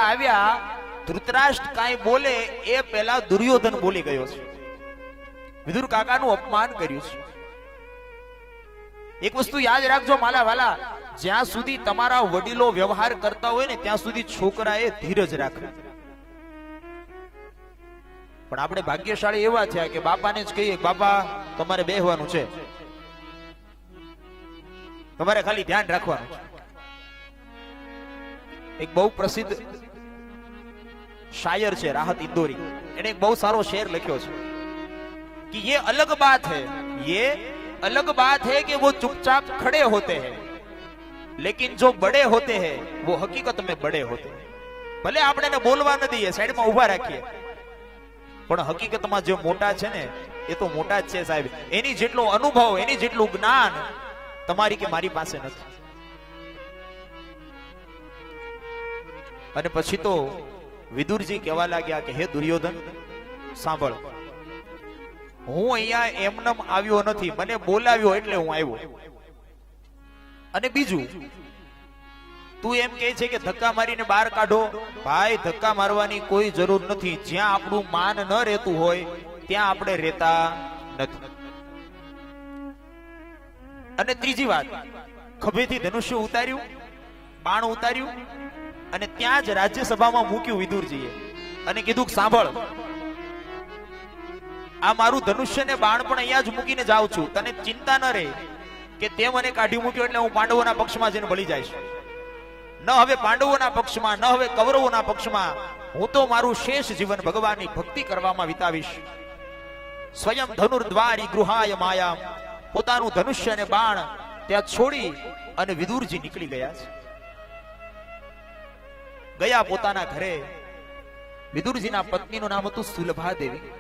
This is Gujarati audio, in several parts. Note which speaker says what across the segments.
Speaker 1: આવ્યા, ધૃતરાષ્ટ્ર કાંઈ બોલે એ પહેલા દુર્યોધન બોલી ગયો છે. વિદુર કાકાનું અપમાન કર્યું છે. એક વસ્તુ યાદ રાખજો માલા વાલા, જ્યાં સુધી તમારા વડીલો વ્યવહાર કરતા હોય ને ત્યાં સુધી છોકરાએ ધીરજ રાખવી. પણ આપણે ભાગ્યશાળી એવા છે કે બાપાને જ કહીએ બાપા તમારે બેહવાનું છે, તમારે ખાલી ધ્યાન રાખવાનું છે. એક બહુ પ્રસિદ્ધ શાયર છે રાહત ઇંદોરી, એને એક બહુ સારો શેર લખ્યો છે कि ये अलग बात है, ये अलग बात है कि वो चुपचाप खड़े होते हैं, लेकिन जो बड़े होते हैं वो हकीकत में बड़े होते हैं. भले આપણે એને બોલવા ન દઈએ, સાઈડમાં ઊભા રાખીએ, પણ હકીકતમાં જે મોટા છે ને એ તો મોટા જ છે સાહેબ. એની જેટલો અનુભવ, એની જેટલું જ્ઞાન તમારી કે મારી પાસે નથી. અને પછી તો વિદુરજી કહેવા લાગ્યા કે હે દુર્યોધન સાંભળ, હું અહીંયા એમનેમ આવ્યો નથી, મને બોલાવ્યો એટલે હું આવ્યો. અને બીજું તું એમ કહે છે કે ધક્કા મારીને બહાર કાઢો, ભાઈ ધક્કા મારવાની કોઈ જરૂર નથી. જ્યાં આપણું માન ન રહેતું હોય ત્યાં આપણે રહેતા નથી. અને ત્રીજી વાત, ખભેથી ધનુષ્ય ઉતાર્યું, બાણ ઉતાર્યું અને ત્યાં જ રાજ્યસભામાં મૂક્યું વિદુરજીએ અને કીધું કે સાંભળ, આ મારું ધનુષ્ય ને બાણ પણ અહીંયા જ મૂકીને જાઉં છું. તને ચિંતા ન રહે કે તે મને કાઢી મૂક્યો એટલે હું પાંડવોના પક્ષમાં જઈને બળી જઈશ. ન હવે પાંડવોના પક્ષમાં, ન હવે કૌરવોના પક્ષમાં. હું તો મારું શેષ જીવન ભગવાનની ભક્તિ કરવામાં વિતાવીશ. સ્વયં ધનુર્દ્વારી ગૃહાય માયા, પોતાનું ધનુષ્ય અને બાણ ત્યાં છોડી અને વિદુરજી નીકળી ગયા છે. ગયા પોતાના ઘરે. વિદુરજીના પત્નીનું નામ હતું સુલભા દેવી.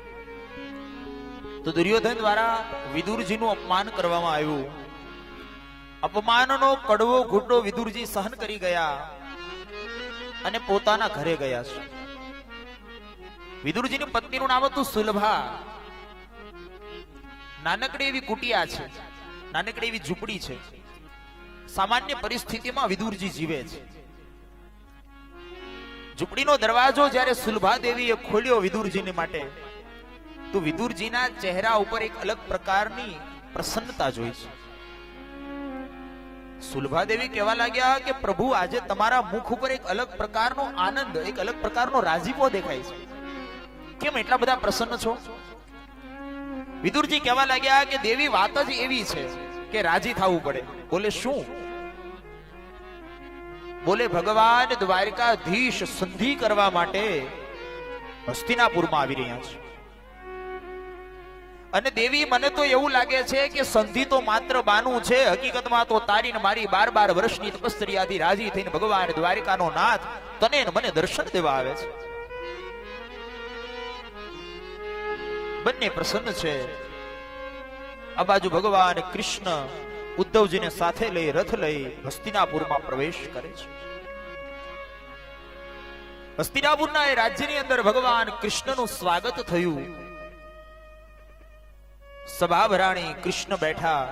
Speaker 1: તો દુર્યોધન દ્વારા વિદુરજીનું અપમાન કરવામાં આવ્યું. અપમાનનો કડવો ઘૂંટો વિદુરજી સહન કરી ગયા અને પોતાના ઘરે ગયા છે. વિદુરજીની પત્નીનું નામ હતું સુલભા. નાનકડી એવી કુટિયા છે, નાનકડી એવી ઝૂંપડી છે. સામાન્ય પરિસ્થિતિમાં વિદુરજી જીવે છે. ઝૂંપડીનો દરવાજો જ્યારે સુલભા દેવીએ ખોલ્યો વિદુરજીને માટે, તો વિદુરજીના ચહેરા ઉપર એક અલગ પ્રકારની પ્રસન્નતા જોઈ છે. સુલભા દેવી કહેવા લાગ્યા કે પ્રભુ આજે તમારા મુખ ઉપર એક અલગ પ્રકારનો આનંદ, એક અલગ પ્રકારનો રાજીપો દેખાય છે, કેમ એટલા બધા પ્રસન્ન છો? વિદુરજી કહેવા લાગ્યા કે દેવી વાત જ એવી છે કે રાજી થવું પડે. બોલે શું? બોલે ભગવાન દ્વારકાધીશ સંધિ કરવા માટે હસ્તિનાપુરમાં આવી રહ્યા છે. અને દેવી મને તો એવું લાગે છે કે સંધિ તો માત્ર બાનું છે, હકીકતમાં તો તારી ને મારી 12 વર્ષની તપસ્યાથી રાજી થઈને ભગવાન દ્વારિકાનો નાથ તને ને મને દર્શન દેવા આવે છે. બંને પ્રસન્ન છે. આ બાજુ ભગવાન કૃષ્ણ ઉદ્ધવજીને સાથે લઈ રથ લઈ હસ્તિનાપુરમાં પ્રવેશ કરે છે. હસ્તિનાપુરના એ રાજ્યની અંદર ભગવાન કૃષ્ણનું સ્વાગત થયું. સભા ભરાણી, કૃષ્ણ બેઠા,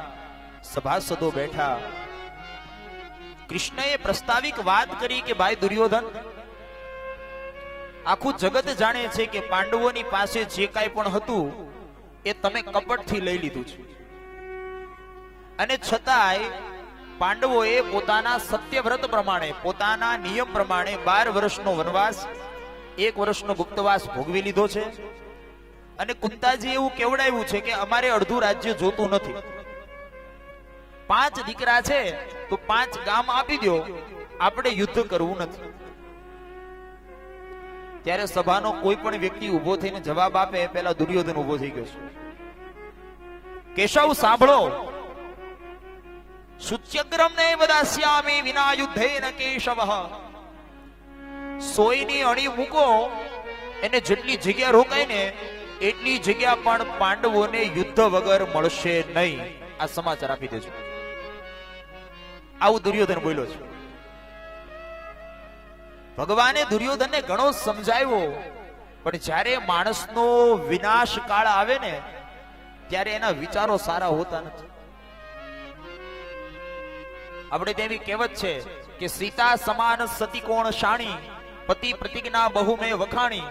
Speaker 1: સભાસદો બેઠા. કૃષ્ણએ પ્રસ્તાવિક વાત કરી કે ભાઈ દુર્યોધન, આખું જગત જાણે છે કે પાંડવોની પાસે જે કાંઈ પણ હતું એ તમે કપટથી લઈ લીધું છે. અને છતાંય પાંડવોએ પોતાના સત્યવ્રત પ્રમાણે, પોતાના નિયમ પ્રમાણે 12 વર્ષનો વનવાસ, 1 વર્ષનો ગુપ્તવાસ ભોગવી લીધો છે. અને કુંતાજી એવું કેવડાવ્યું છે કે અમારે અડધું રાજ્ય જોતું નથી. 5 દીકરા છે તો 5 ગામ આપી દો, આપણે યુદ્ધ કરવું નથી. ત્યારે સભાનો કોઈ પણ વ્યક્તિ ઉભો થઈને જવાબ આપે પહેલા દુર્યોધન ઉભો થઈ ગયો છે. કેશવ સાંભળો, શુચ્યગ્રમ ને વદાસ્યામિ વિના યુદ્ધેન કેશવઃ. સોયની અણી મૂકો, એને જેટલી જગ્યા રોકાય ને એટલી જગ્યા પણ પાંડવોને યુદ્ધ વગર મળશે નહીં. આ સમાચાર આપી દેજો. આવું દુર્યોધન બોલ્યો છે. ભગવાને દુર્યોધનને ઘણો સમજાવ્યો, પણ જ્યારે માણસનો વિનાશ કાળ આવે ને ત્યારે એના વિચારો સારા હોતા નથી. આપણે તેવી કહેવત છે કે સીતા સમાન સતી કોણ શાણી, પતિ પ્રતિજ્ઞા બહુ મેં વખાણી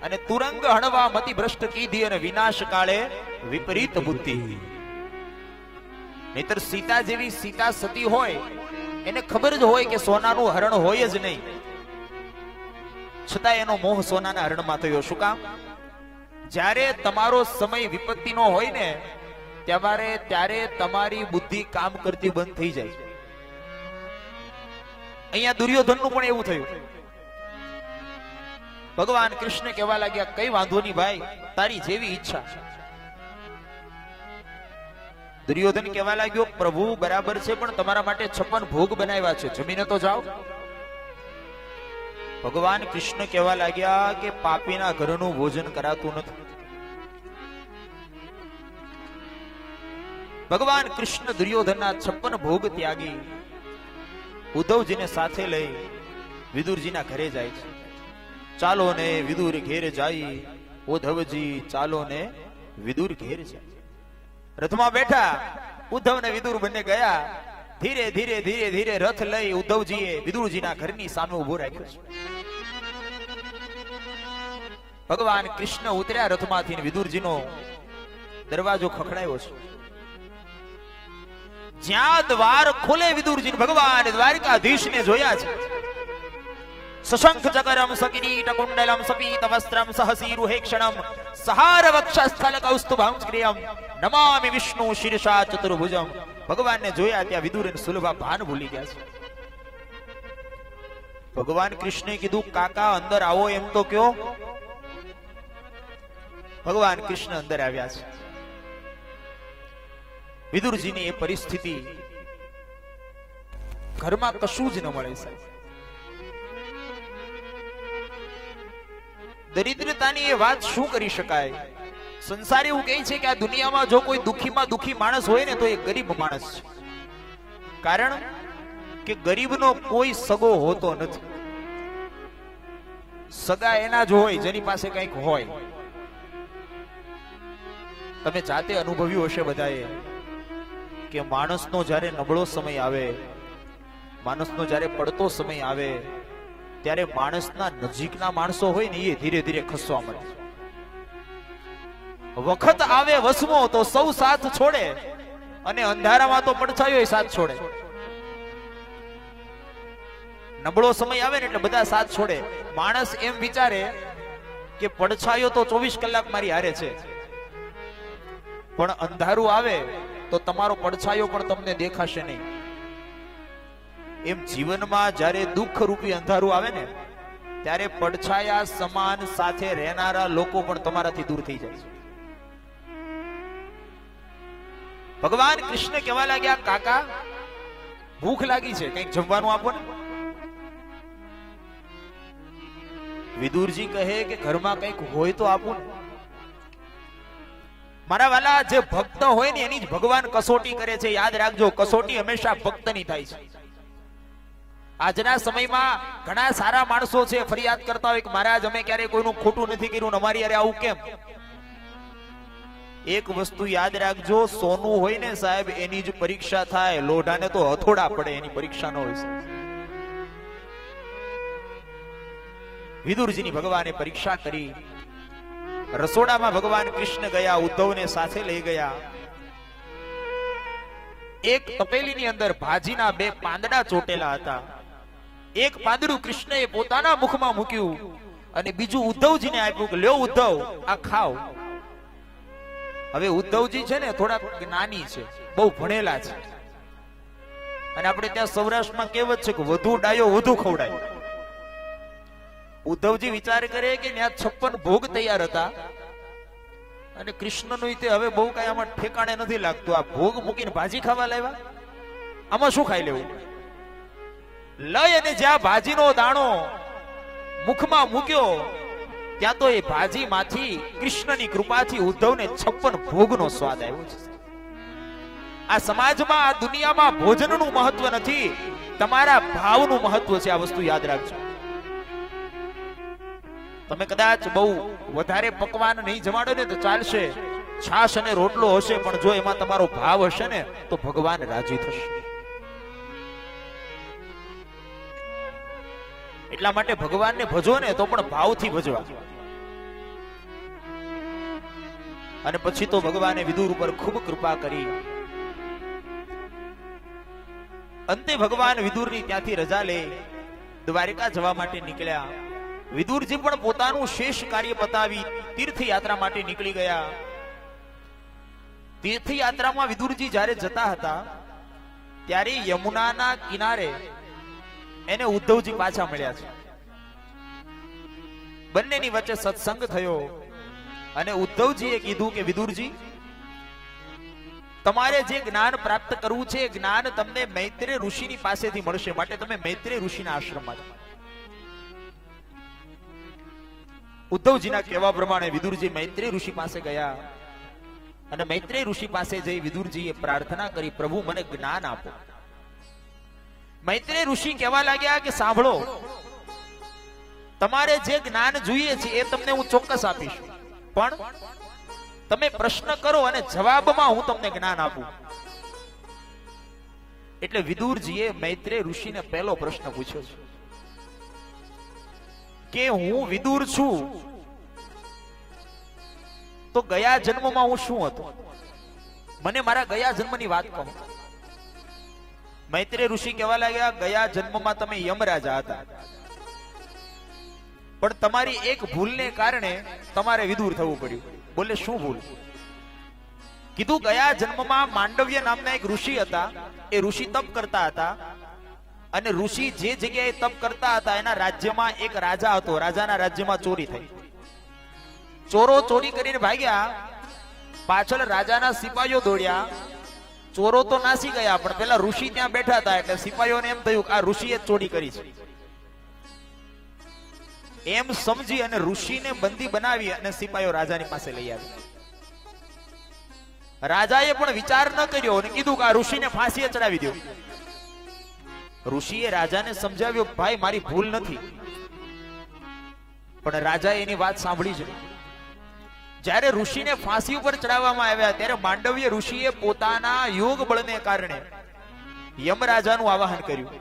Speaker 1: અને તુરંગ હણવા મતિ ભ્રષ્ટ કીધી અને વિનાશ કાળે વિપરીત બુદ્ધિ. નહીતર સીતા જેવી સીતા સતી હોય એને ખબર જ હોય કે સોનાનું હરણ હોય જ નહીં, છતાં એનો મોહ સોનાના હરણમાં થયો. શું કામ? જ્યારે તમારો સમય વિપત્તિનો હોય ને ત્યારે તમારી બુદ્ધિ કામ કરતી બંધ થઈ જાય. અહીંયા દુર્યોધનનું પણ એવું થયું. ભગવાન કૃષ્ણ કહેવા લાગ્યા, કઈ વાંધો નહીં ભાઈ, તારી જેવી ઈચ્છા. દુર્યોધન કહેવા લાગ્યો, પ્રભુ બરાબર છે, પણ તમારા માટે 56 ભોગ બનાવ્યા છે, જમીને તો જાઓ. ભગવાન કૃષ્ણ કહેવા લાગ્યા કે પાપીના ઘરનું ભોજન કરાતું નથી. ભગવાન કૃષ્ણ દુર્યોધનના 56 ભોગ ત્યાગી ઉદ્ધવજીને સાથે લઈ વિદુરજીના ઘરે જાય છે. ચાલો ને વિદુર ઘેર જાય, ઉદ્ધવજી ચાલો ને વિદુર ઘેર જાય. રથમાં બેઠા ઉદ્ધવ ને વિદુર બંને ગયા. ધીરે ધીરે ધીરે ધીરે રથ લઈ ઉદ્ધવજીએ વિદુરજીના ઘરની સામે ઉભો રાખ્યો છે. ભગવાન કૃષ્ણ ઉતર્યા રથમાંથી, વિદુરજીનો દરવાજો ખખડાયો છે. જ્યાં દ્વાર ખોલે વિદુરજી ભગવાન દ્વારકાધીશને જોયા છે. સશંખ ચકરમ સકિરીટ કુંડલમ સપીત વસ્ત્રમ સહસીરુહેક્ષણમ સહાર વક્ષસ્થલ કૌસ્તુભં ક્રિયમ નમામિ વિષ્ણુ શીર્ષા ચતુર્ભુજમ. ભગવાનને જોયા ત્યાં વિદુર અને સુલભા ભાન ભૂલી ગયા છે. ભગવાન કૃષ્ણે કીધું, કાકા અંદર આવો એમ તો કયો. ભગવાન કૃષ્ણ અંદર આવ્યા છે. વિદુરજીની એ પરિસ્થિતિ, ઘરમાં કશું જ ન મળે સાહેબ. દરિદ્રતાની એ વાત શું કરી શકાય. સંસાર એવું કહે છે કે આ દુનિયામાં જો કોઈ દુખીમાં દુખી માણસ હોય ને તો એ ગરીબ માણસ છે. કારણ કે ગરીબનો કોઈ સગો હોતો નથી. સગા એના જ હોય જેની પાસે કંઈક હોય. તમે જાતે અનુભવ્યું હશે બધાએ કે માણસનો જ્યારે નબળો સમય આવે, માણસનો જ્યારે પડતો સમય આવે, ત્યારે માણસના નજીકના માણસો હોય ને એ ધીરે ધીરે ખસવા મળે. વખત આવે વસમો તો સૌ સાથ છોડે, અને અંધારામાં તો પડછાયો સાથ છોડે. નબળો સમય આવે ને એટલે બધા સાથ છોડે. માણસ એમ વિચારે કે પડછાયો તો 24 કલાક મારી હારે છે, પણ અંધારું આવે તો તમારો પડછાયો પણ તમને દેખાશે નહીં. એમ જીવનમાં જ્યારે દુઃખ રૂપી અંધારું આવે ને ત્યારે પડછાયા સમાન સાથે રહેનારા લોકો પણ તમારાથી દૂર થઈ જાય છે. ભગવાન કૃષ્ણ કહેવા લાગ્યા, કાકા ભૂખ લાગી છે, કંઈક જમવાનું આપો ને. વિદુરજી કહે કે ઘરમાં કંઈક હોય તો આપો ને. મારા વાલા, જે ભક્ત હોય ને એની જ ભગવાન કસોટી કરે છે. યાદ રાખજો, કસોટી હંમેશા ભક્તની થાય છે. આજના સમયમાં ઘણા સારા માણસો છે, ફરિયાદ કરતા હોય કે મહારાજ અમે ક્યારે કોઈનું ખોટું નથી કર્યું, અમારી યારે આવું કેમ. એક વસ્તુ યાદ રાખજો, સોનું હોય ને સાહેબ એની જ પરીક્ષા થાય, લોઢાને તો હથોડા પડે, એની પરીક્ષા ન હોય. વિદુરજીની ભગવાને પરીક્ષા કરી. રસોડામાં ભગવાન કૃષ્ણ ગયા, ઉદ્ધવને સાથે લઈ ગયા. એક તપેલીની અંદર ભાજીના 2 પાંદડા ચોટેલા હતા. એક પાંદડું કૃષ્ણએ પોતાના મુખમાં મૂક્યું અને બીજું ઉદ્ધવજીને આપ્યું કે લ્યો ઉદ્ધવ, આ ખાઓ. હવે ઉદ્ધવજી છે ને થોડા જ્ઞાની છે, બહુ ભણેલા છે, અને આપણે ત્યાં સૌરાષ્ટ્રમાં કહેવત છે કે વધુ ડાયો વધુ ખવડાય. ઉદ્ધવજી વિચાર કરે કે ત્યાં 56 ભોગ તૈયાર હતા અને કૃષ્ણનું હવે બહુ કઈ આમાં ઠેકાણે નથી લાગતું. આ ભોગ મૂકીને ભાજી ખાવા લાવ્યા, આમાં શું ખાઈ લેવું. લઈ અને જ્યાં ભાજીનો દાણો મુખમાં મૂક્યો ત્યાં તો એ ભાજીમાંથી કૃષ્ણની કૃપાથી ઉદ્ધવને 56 ભોગનો સ્વાદ આવ્યો છે. આ સમાજમાં, આ દુનિયામાં ભોજનનું મહત્વ નથી, તમારા ભાવનું મહત્વ છે. આ વસ્તુ યાદ રાખજો. તમે કદાચ બહુ વધારે પકવાન નહીં જમાડો ને તો ચાલશે, છાશ અને રોટલો હશે, પણ જો એમાં તમારો ભાવ હશે ને તો ભગવાન રાજી થશે. એટલા માટે ભગવાનને ભજો ને તો પણ ભાવથી ભજવા. અને પછી તો ભગવાને વિદુર ઉપર ખૂબ કૃપા કરી. અંતે ભગવાન વિદુરની ત્યાંથી રજા લે દ્વારિકા જવા માટે નીકળ્યા. વિદુરજી પણ પોતાનું શેષ કાર્ય પતાવી તીર્થયાત્રા માટે નીકળી ગયા. તીર્થયાત્રામાં વિદુરજી જ્યારે જતા હતા ત્યારે યમુનાના કિનારે એને ઉદ્ધવજી પાછા મળ્યા છે. બંનેની વચ્ચે સત્સંગ થયો અને ઉદ્ધવજીએ કીધું કે વિદુરજી, તમારે જે જ્ઞાન પ્રાપ્ત કરવું છે એ જ્ઞાન તમને મૈત્રેય ઋષિની પાસેથી મળશે, માટે તમે મૈત્રેય ઋષિના આશ્રમમાં જાઓ. ઉદ્ધવજીના કહેવા પ્રમાણે વિદુરજી મૈત્રેય ઋષિ પાસે ગયા અને મૈત્રેય ઋષિ પાસે જઈ વિદુરજીએ પ્રાર્થના કરી, પ્રભુ મને જ્ઞાન આપો. મૈત્રેય ઋષિ કહેવા લાગ્યા કે સાંભળો, તમારે જે જ્ઞાન જોઈએ છે એ તમને હું ચોક્કસ આપીશ, પણ તમે પ્રશ્ન કરો અને જવાબમાં હું તમને જ્ઞાન આપું. એટલે વિદુરજીએ મૈત્રેય ઋષિને પહેલો પ્રશ્ન પૂછ્યો છે કે હું વિદુર છું તો ગયા જન્મમાં હું શું હતો, મને મારા ગયા જન્મની વાત કહો. મૈત્રેય ઋષિ કહેવા લાગ્યા, ગયા જન્મમાં તમે યમરાજા હતા, પણ તમારી એક ભૂલને કારણે તમારે વિદુર થવું પડ્યું. બોલે શું ભૂલ? કીધું ગયા જન્મમાં માંડવ્ય નામના એક ઋષિ હતા, એ ઋષિ તપ કરતા હતા અને ઋષિ જે જગ્યાએ તપ કરતા હતા એના રાજ્યમાં એક રાજા હતો. રાજાના રાજ્યમાં ચોરી થઈ. ચોરો ચોરી કરીને ભાગ્યા, પાછળ રાજાના સિપાહીઓ દોડ્યા. ચોરો તો નાસી ગયા પણ પેલા ઋષિ ત્યાં બેઠા હતા એટલે સિપાહીઓને એમ થયું કે આ ઋષિએ ચોરી કરી છે. એમ સમજી અને ઋષિને બંદી બનાવી અને સિપાહીઓ રાજાની પાસે લઈ આવી. રાજાએ પણ વિચાર ન કર્યો અને કીધું કે આ ઋષિને ફાંસીએ ચડાવી દો. ઋષિએ રાજાને સમજાવ્યો, ભાઈ મારી ભૂલ નથી. પણ રાજાએ એની વાત સાંભળી જ નહીં. જ્યારે ઋષિને ફાંસી ઉપર ચડાવવામાં આવ્યા ત્યારે માંડવ્ય ઋષિએ પોતાના યોગ બળને કારણે યમરાજાનું આવાહન કર્યું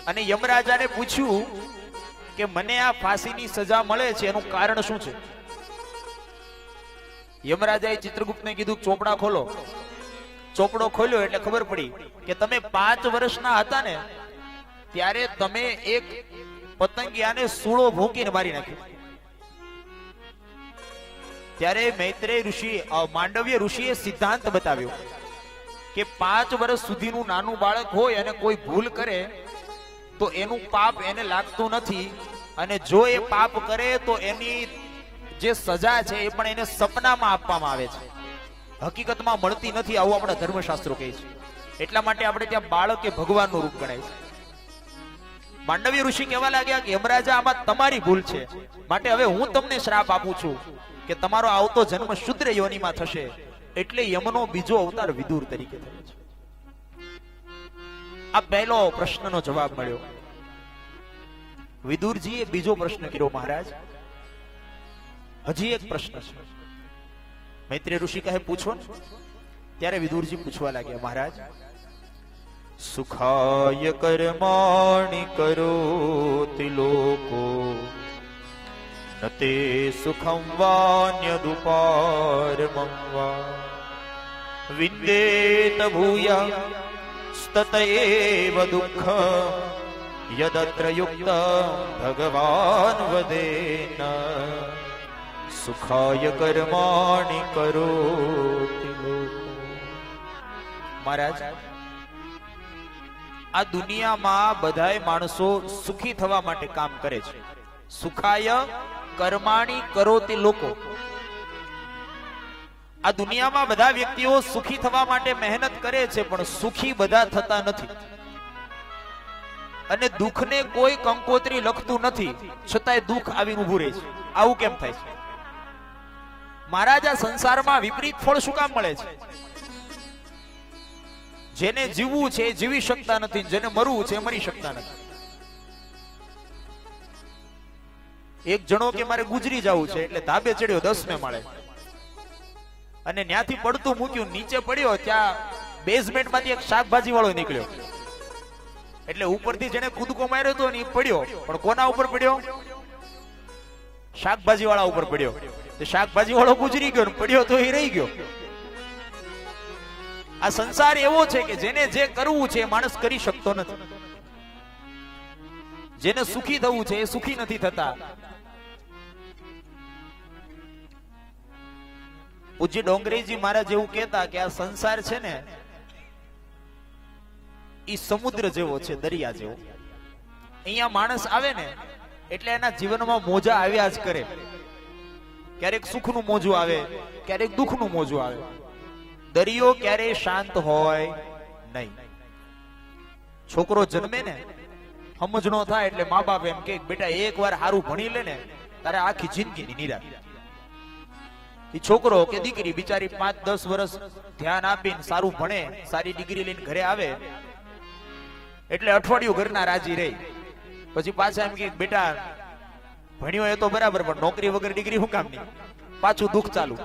Speaker 1: અને યમરાજાને પૂછ્યું કે મને આ ફાંસીની સજા મળે છે એનું કારણ શું છે? યમરાજાએ ચિત્રગુપ્તને કીધું ચોપડા ખોલો. ચોપડો ખોલ્યો એટલે ખબર પડી કે તમે 5 વર્ષના હતા ને ત્યારે તમે એક પતંગિયાને સૂળો ભૂંકીને મારી નાખ્યો. ત્યારે મૈત્રેય ઋષિ માંડવ્ય ઋષિએ સિદ્ધાંત બતાવ્યો કે 5 વર્ષ સુધીનું નાનું બાળક હોય અને કોઈ ભૂલ કરે તો એનું પાપ એને લાગતું નથી અને જો એ પાપ કરે તો એની જે સજા છે એ પણ એને સપનામાં આપવામાં આવે છે, હકીકતમાં મળતી નથી. આવું આપણા ધર્મશાસ્ત્રો કહે છે. એટલા માટે આપણે ત્યાં બાળક એ ભગવાનનું રૂપ ગણાય છે. માંડવ્ય ઋષિ કહેવા લાગ્યા કે યમરાજા આમાં તમારી ભૂલ છે, માટે હવે હું તમને શ્રાપ આપું છું કે તમારો આવતો જન્મ શુદ્ર યોનિમાં થશે. એટલે યમનો બીજો અવતાર વિદુર તરીકે થયો છે. આ પહેલો પ્રશ્નનો જવાબ મળ્યો. વિદુરજીએ બીજો પ્રશ્ન કર્યો, મહારાજ હજી એક પ્રશ્ન છે. મૈત્રેય ઋષિ કહે પૂછો ને. ત્યારે વિદુરજી પૂછવા લાગ્યા, મહારાજ સુખાય કર્માણિ કરોતિ લોકો નતે સુખમ વાન્યદુપારમં વા વિદ્યેત ભૂયા સ્તતએવ દુઃખં યદત્ર યુક્તં ભગવાન વદેન સુખાય કર્માણિ કરોતિ લોકો. મહારાજ આ દુનિયામાં બધાય માણસો સુખી થવા માટે કામ કરે છે. સુખાય કર્માણિ કરોતિ લોકો. આ દુનિયામાં બધા વ્યક્તિઓ સુખી થવા માટે મહેનત કરે છે પણ સુખી બધા થતા નથી અને દુઃખને કોઈ કંકોત્રી લખતું નથી છતાંય દુઃખ આવીને ઊભું રહે છે. આવું કેમ થાય છે? મહારાજ આ સંસારમાં વિપરીત ફળ શું કામ મળે છે? જેને જીવવું છે એ જીવી શકતા નથી, જેને મરવું છે એ મરી શકતા નથી. એક જણો કે મારે ગુજરી જવું છે એટલે ધાબે ચડ્યો 10મે માળે અને ત્યાંથી પડતું મૂક્યું, નીચે પડ્યો ત્યાં બેઝમેન્ટમાંથી એક શાકભાજી વાળો નીકળ્યો. એટલે ઉપરથી જેને કૂદકો માર્યો હતો ને એ પડ્યો, પણ કોના ઉપર પડ્યો? શાકભાજી વાળા ઉપર પડ્યો. શાકભાજી વાળો ગુજરી ગયો, પડ્યો તો એ રહી ગયો. આ સંસાર એવો છે કે જેને જે કરવું છે એ માણસ કરી શકતો નથી. જેને સુખી થવું છે એ સુખી નથી થતા. પૂજ્ય ડોંગરેજી મહારાજ એવું કહેતા કે આ સંસાર છે ને ઈ સમુદ્ર જેવો છે, દરિયા જેવો. અહીંયા માણસ આવે ને એટલે એના જીવનમાં મોજા આવ્યા જ કરે. ક્યારેક સુખનું મોજું આવે, ક્યારેક દુઃખનું મોજું આવે. દરિયો ક્યારેય શાંત હોય નહીં. છોકરો જન્મે ને સમજ નો થાય એટલે મા બાપ એમ કે બેટા એકવાર સારું ભણી લે ને તારે આખી જિંદગીની નિરાશ. એ છોકરો કે દીકરી બિચારી 5-10 વર્ષ ધ્યાન આપીને સારું ભણે, સારી ડિગ્રી લઈને ઘરે આવે એટલે અઠવાડિયું ઘરના રાજી રહી. પછી પાછા એમ કે બેટા ભણ્યો એ તો બરાબર, પણ નોકરી વગર ડિગ્રી શું કામની? પાછું દુઃખ ચાલુ.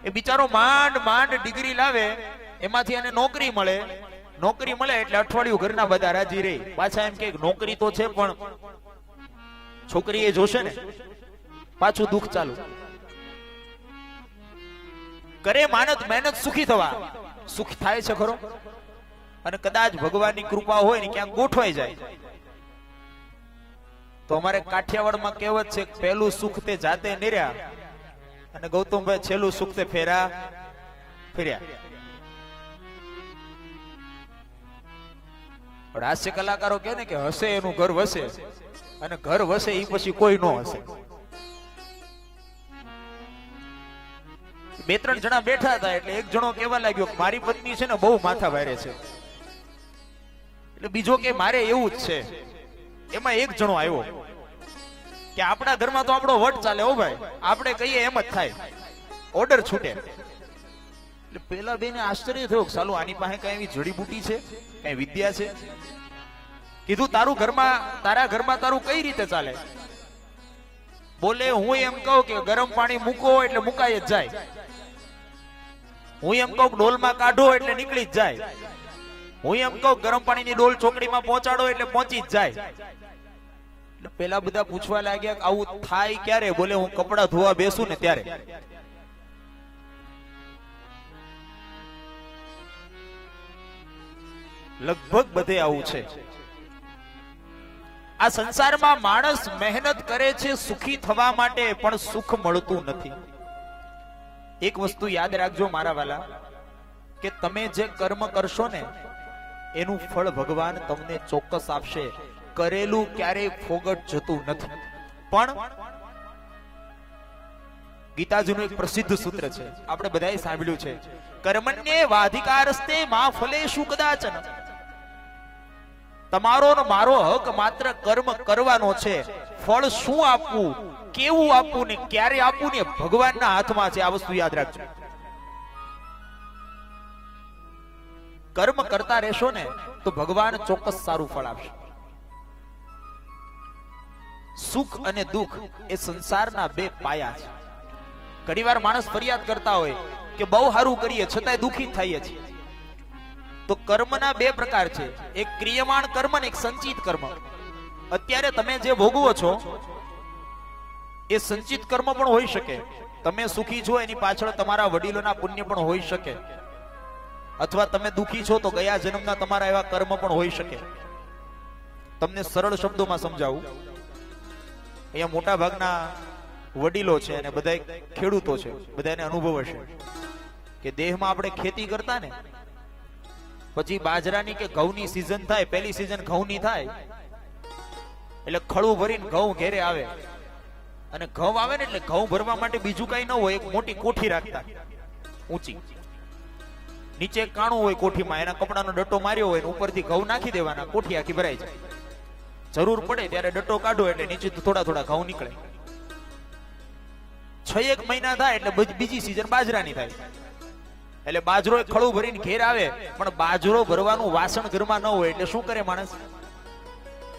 Speaker 1: એ બિચારો માંડ માંડ ડિગ્રી લાવે, એમાંથી એને નોકરી મળે. નોકરી મળે એટલે અઠવાડિયું ઘરના બધા રાજી રહી. પાછા એમ કે નોકરી તો છે પણ છોકરી એ જોશે ને, પાછું દુઃખ ચાલુ. કરે મહેનત સુખી થવા, સુખ થાય છે ખરો? અને કદાચ ભગવાનની કૃપા હોય ને ક્યાંક ગોઠવાઈ જાય તો અમારે કાઠિયાવાડમાં કહેવત છે, પહેલું સુખ તે જાતે નિર્યા અને ગૌતમભાઈ છેલ્લું સુખ તે ફેર્યા. પણ હાસ્ય કલાકારો કહે ને કે હસે એનું ઘર વસે, અને ઘર વસે એ પછી કોઈ ન હસે. 2-3 જણા બેઠા હતા એટલે એક જણો કહેવા લાગ્યો મારી પત્ની છે ને બહુ માથા ભારે છે. એટલે બીજો કે મારે એવું જ છે. એમાં એક જણો આવ્યો કે આપણા ઘરમાં તો આપણો વટ ચાલે હો ભાઈ, આપણે કહીએ એમ જ થાય, ઓર્ડર છૂટે. એટલે પેલા બેને આશ્ચર્ય થયો કે સાલું આની પાસે કઈ એવી જડીબુટી છે, કઈ વિદ્યા છે? કીધું તારા ઘરમાં તારું કઈ રીતે ચાલે? બોલે હું એમ કહું કે ગરમ પાણી મૂકો એટલે મુકાય જ જાય. હું એમ કહું ડોલમાં કાઢો એટલે નીકળી જ જાય. હું એમ કહું ગરમ પાણીની ડોલ ચોકડીમાં પહોંચાડો એટલે પહોંચી જ જાય. પેલા બધા પૂછવા લાગ્યા કે આવું થાય ક્યારે? બોલે હું કપડા ધોવા બેસું ને ત્યારે. લગભગ બધે આવું છે. આ સંસારમાં માણસ મહેનત કરે છે સુખી થવા માટે, પણ સુખ મળતું નથી. એક વસ્તુ યાદ રાખજો મારા વાલા, કે તમે જે કર્મ કરશો ને એનું ફળ ભગવાન તમને ચોક્કસ આપશે. કરેલું ક્યારેય ફોગટ જતું નથી. પણ ગીતાજીનું એક પ્રસિદ્ધ સૂત્ર છે, આપણે બધાએ સાંભળ્યું છે, કર્મણ્યે વાધિકારસ્તે મા ફલેષુ કદાચન. તમારો ને મારો હક માત્ર કર્મ કરવાનો છે. ફળ શું આપવું, કેવું આપવું ને ક્યારે આપવું ને ભગવાનના હાથમાં છે. આ વસ્તુ યાદ રાખજો. કર્મ કરતા રહેશો ને તો ભગવાન ચોક્કસ સારું ફળ આપશે. સુખ અને દુઃખ એ સંસારના બે પાયા છે. ઘણીવાર માણસ ફરિયાદ કરતા હોય કે બહુ સારું કરીએ છતાંય દુઃખી થઈએ છીએ. તો કર્મના બે પ્રકાર છે, એક ક્રિયમાણ કર્મ અને એક સંચિત કર્મ. અત્યારે તમે જે ભોગવો છો એ સંચિત કર્મ પણ હોઈ શકે. તમે સુખી છો એની પાછળ તમારા વડીલોના પુણ્ય પણ હોઈ શકે, અથવા તમે દુઃખી છો તો ગયા જન્મના તમારા એવા કર્મ પણ હોઈ શકે. તમને સરળ શબ્દોમાં સમજાવું. અહીંયા મોટા ભાગના વડીલો છે અને બધા ખેડૂતો છે, બધાને અનુભવ હશે કે દેહમાં આપણે ખેતી કરતા ને પછી બાજરાની કે ઘઉંની સીઝન થાય, પહેલી સીઝન ઘઉંની થાય એટલે ખળું ભરીને ઘઉં ઘેરે આવે. અને ઘઉં આવે ને એટલે ઘઉં ભરવા માટે બીજું કઈ ન હોય, એક મોટી કોઠી રાખતા ઊંચી, નીચે કાણું હોય કોઠીમાં, એના કપડાનો ડટ્ટો માર્યો હોય, ઉપરથી ઘઉં નાખી દેવાના, કોઠી આખી ભરાઈ જાય. જરૂર પડે ત્યારે ડટ્ટો કાઢો એટલે નીચે થોડા થોડા ઘઉં નીકળે. 6-1 મહિના થાય એટલે બીજી સીઝન બાજરાની થાય. એટલે બાજરો ખળું ભરીને ઘેર આવે, પણ બાજરો ભરવાનું વાસણ ઘરમાં ન હોય એટલે શું કરે માણસ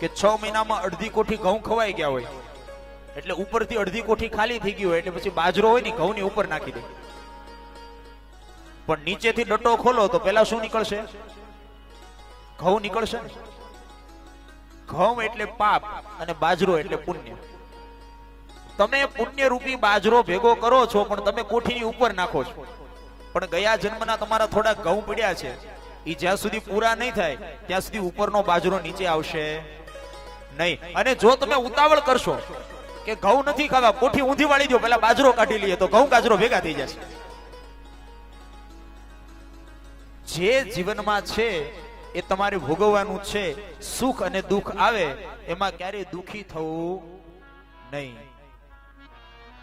Speaker 1: કે 6 મહિનામાં અડધી કોઠી ઘઉં ખવાઈ ગયા હોય એટલે ઉપરથી અડધી કોઠી ખાલી થઈ ગઈ હોય એટલે પછી બાજરો હોય ને ઘઉંની ઉપર નાખી દે. પણ નીચેથી ડટ્ટો ખોલો તો પેલા શું નીકળશે? ઘઉં નીકળશે ને. ઘઉં એટલે પાપ અને બાજરો એટલે પુણ્ય. તમે પુણ્ય રૂપી બાજરો ભેગો કરો છો પણ તમે કોઠીની ઉપર નાખો છો. પણ ગયા જન્મના તમારા થોડા ઘઉં પડ્યા છે, એ જ્યાં સુધી પૂરા નહીં થાય ત્યાં સુધી ઉપરનો બાજરો નીચે આવશે નહીં. અને જો તમે ઉતાવળ કરશો કે ઘઉં નથી ખાવા, કોઠી ઊંધી વાળી દો, પેલા બાજરો કાઢી લઈએ, તો ઘઉં ગાજરો ભેગા થઈ જશે. જે જીવનમાં છે એ તમારે ભોગવવાનું છે. સુખ અને દુઃખ આવે એમાં ક્યારેય દુખી થવું નહીં.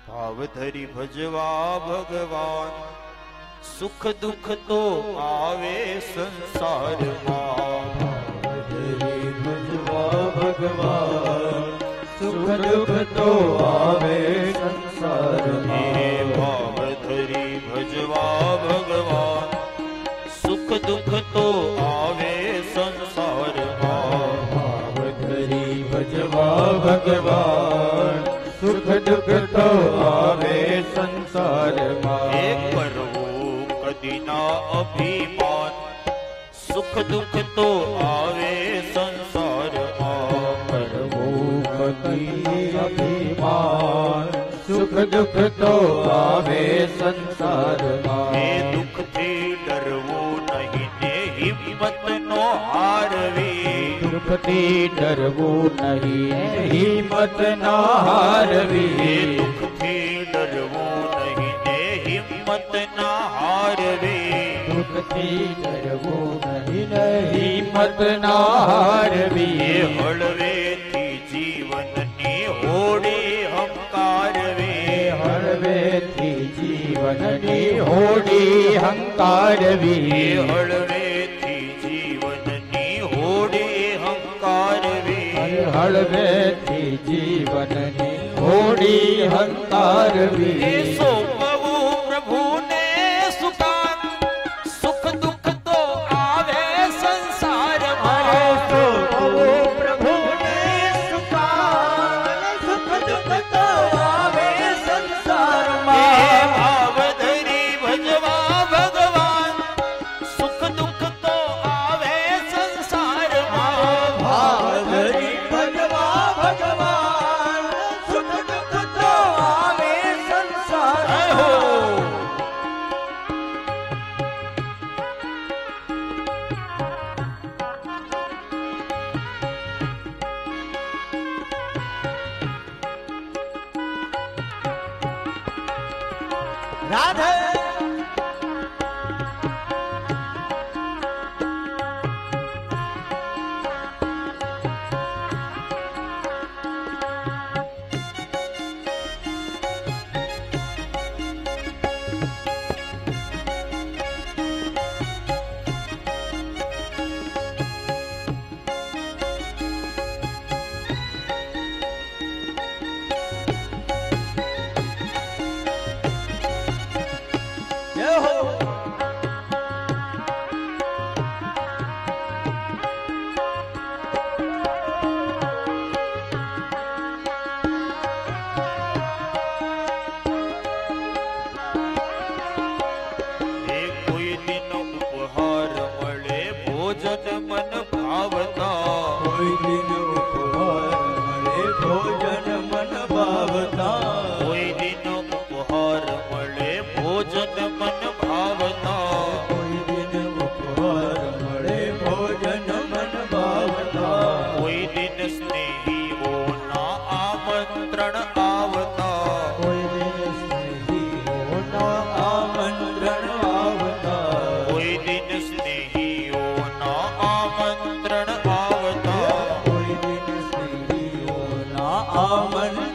Speaker 1: ભાવ ધરી ભજવા ભગવાન, સુખ દુઃખ તો આવે સંસારમાં.
Speaker 2: ભજવા ભગવાન, સુખ દુઃખ તો આવે સંસારમાં.
Speaker 1: ભાવ ધરી ભજવા ભગવાન, સુખ દુઃખ તો આવે સંસારમાં.
Speaker 2: ભાવ ધરી ભજવા ભગવાન, સુખ દુઃખ તો આવે સંસારમાં.
Speaker 1: એ કરવું કદી ના અભિમાન, સુખ દુઃખ તો આવે સંસારમાં.
Speaker 2: કરવું કદી અભિમાન, સુખ દુઃખ તો આવે સંસારમાં.
Speaker 1: એ દુઃખથી ડરવું નહીં ને હિંમત નો હારવી.
Speaker 2: દુઃખથી ડરવું નહીં, હિંમત ના હારવી.
Speaker 1: એ દુઃખથી ડરવું નહીં ને હિંમત ના હારવી.
Speaker 2: દુઃખથી ડરવું નહીં, હિંમત ના હારવી.
Speaker 1: એ હળવેથી જીવનની હોડી હંકારવી.
Speaker 2: હળવેથી જીવનની હોડી હંકારવી.
Speaker 1: એ હળવેથી જીવનની હોડી હંકારવી.
Speaker 2: હળવેથી જીવનની હોડી હંકારવી.
Speaker 1: એ સોંપવું પ્રભુને સુકાન, સુખ દુઃખ તો આવે સંસારમાં.
Speaker 2: પ્રભુને સુકાન, સુખ દુઃખ તો આવે સંસારમાં.
Speaker 1: એ ભાવ ધરી ભજવા ભગવાન, સુખ દુઃખ તો આવે સંસારમાં.
Speaker 2: ભાવ ધરી ભજવા ભગવાન, સુખ દુઃખ તો આવે સંસારમાં. રાધે જય હો.
Speaker 1: એ કોઈ દિન ઉપહાર મળે ભોજન મન ભાવતા.
Speaker 2: કોઈ દિન ઉપહાર મળે ભોજન મન ભાવતા.
Speaker 1: કોઈ દિન ઉપહાર મળે ભોજન મન ભાવતા.
Speaker 2: કોઈ દિન ઉપહાર મળે ભોજન મન ભાવતા.
Speaker 1: કોઈ દિન સ્નેહીઓના આમંત્રણ આવતા.
Speaker 2: કોઈ દિન સ્નેહીઓના આમંત્રણ આવતા.
Speaker 1: કોઈ દિન સ્નેહીઓના આમંત્રણ આવતા.
Speaker 2: કોઈ દિન સ્નેહીઓના આમંત્રણ